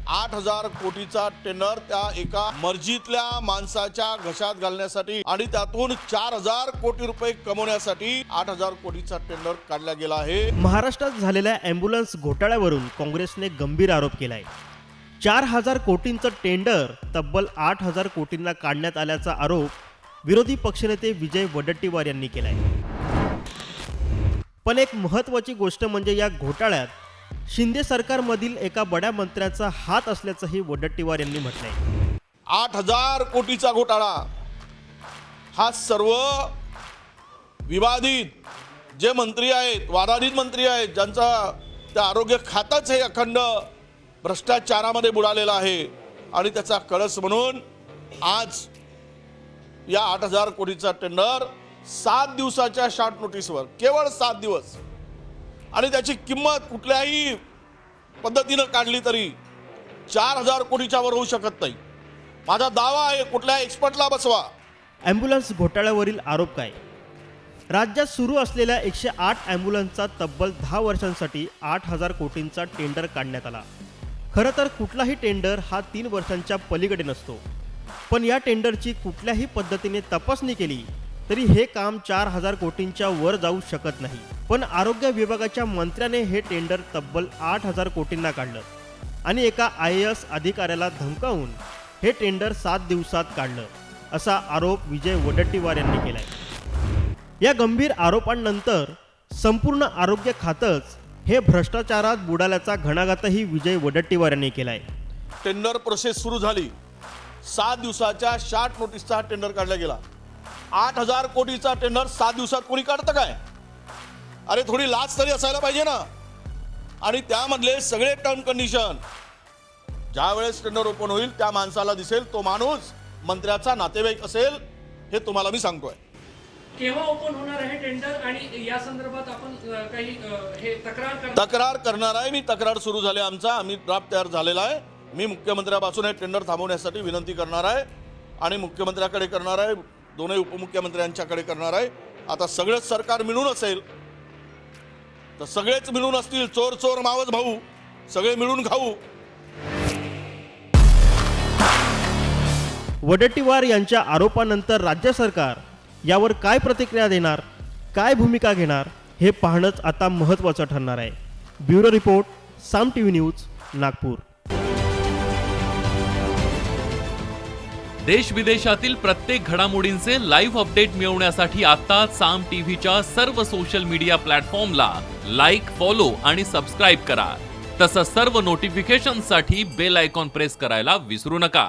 8,000 कोटीचा टेंडर त्या एका मर्जीतल्या माणसाच्या घशात घालण्यासाठी आणि त्यातून 4,000 कोटी रुपये कमवण्यासाठी 8,000 कोटीचा टेंडर काढला गेला आहे। महाराष्ट्रात झालेल्या ॲम्ब्युलन्स घोटाळ्यावरून काँग्रेसने गंभीर आरोप केलाय। 4,000 कोटींचं टेंडर तब्बल 8,000 कोटींना काढण्यात आल्याचा आरोप विरोधी पक्षनेते विजय वडेट्टीवार यांनी केलाय। पण एक महत्त्वाची गोष्ट म्हणजे या घोटाळ्यात शिंदे सरकारमधील एका बड्या मंत्र्याचा हात असल्याचंही वडेट्टीवार यांनी म्हटलंय। 8,000 कोटीचा घोटाळा हा सर्व विवादित जे मंत्री आहेत, वादाधित मंत्री आहेत, ज्यांचा त्या आरोग्य खातंच हे अखंड भ्रष्टाचारामध्ये बुडालेला आहे आणि त्याचा कळस म्हणून आज या 8,000 कोटीचा टेंडर 7 दिवसाच्या शॉर्ट नोटीसवर, केवळ 7 दिवस, आणि त्याची किंमत कुठल्याही पद्धतीनं काढली तरी 4,000 कोटीच्या वर होऊ शकत नाही। माझा दावा आहे, कुठल्या एक्सपर्टला बसवा। ॲम्ब्युलन्स घोटाळ्यावरील आरोप काय? राज्यात सुरू असलेल्या 108 ॲम्ब्युलन्सचा तब्बल 10 वर्षांसाठी 8,000 कोटींचा टेंडर काढण्यात आला। खरं तर कुठलाही टेंडर हा 3 वर्षांच्या पलीकडे नसतो, पण या टेंडरची कुठल्याही पद्धतीने तपासणी केली तरी हे काम 4,000 कोटींच्या वर जाऊ शकत नाही। पण आरोग्य विभागाच्या मंत्र्याने हे टेंडर तब्बल 8,000 कोटींना काढलं आणि एका IAS अधिकाऱ्याला धमकावून हे टेंडर 7 दिवसात काढलं, असा आरोप विजय वडेट्टीवार यांनी केलाय। या गंभीर आरोपांनंतर संपूर्ण आरोग्य खातंच हे भ्रष्टाचारात बुडाल्याचा घणाघातही विजय वडेट्टीवार यांनी केलाय। टेंडर प्रोसेस सुरू झाली, 7 दिवसाच्या शॉर्ट नोटीसचा टेंडर काढला गेला। 8,000 कोटीचा टेंडर 7 दिवसात कोणी काढतं काय? अरे थोडी लाज तरी असायला पाहिजे ना। आणि त्यामधले सगळे टर्म कंडिशन ज्या वेळेस टेंडर ओपन होईल त्या माणसाला दिसेल, तो माणूस मंत्र्याचा नातेवाईक असेल, हे तुम्हाला मी सांगतोय। केव्हा ओपन होणार आहे टेंडर आणि या संदर्भात आपण काही हे तक्रार करणार आहे। मी तक्रार सुरू झाली, आम्ही ड्राफ्ट तयार झालेला आहे। मी मुख्यमंत्र्यापासून हे टेंडर थांबवण्यासाठी विनंती करणार आहे आणि मुख्यमंत्र्याकडे करणार आहे, दोन्ही उपमुख्यमंत्र्यांच्याकडे करणार आहे। आता सगळेच सरकार मिळून असेल तर सगळेच मिळून असतील, चोर चोर मावस भाऊ, सगळे मिळून खाऊ। वडेट्टीवार यांच्या आरोपानंतर राज्य सरकार यावर काय प्रतिक्रिया देणार, काय भूमिका घेणार, हे पाहणंच आता महत्त्वाचं ठरणार आहे। ब्युरो रिपोर्ट, साम टीव्ही न्यूज, नागपूर। देश विदेशातील प्रत्येक घडामोडींचे लाईव्ह अपडेट मिळवण्यासाठी आता साम टीव्हीच्या सर्व सोशल मीडिया प्लॅटफॉर्मला लाईक, फॉलो आणि सबस्क्राईब करा। तसंच सर्व नोटिफिकेशनसाठी बेल आयकॉन प्रेस करायला विसरू नका।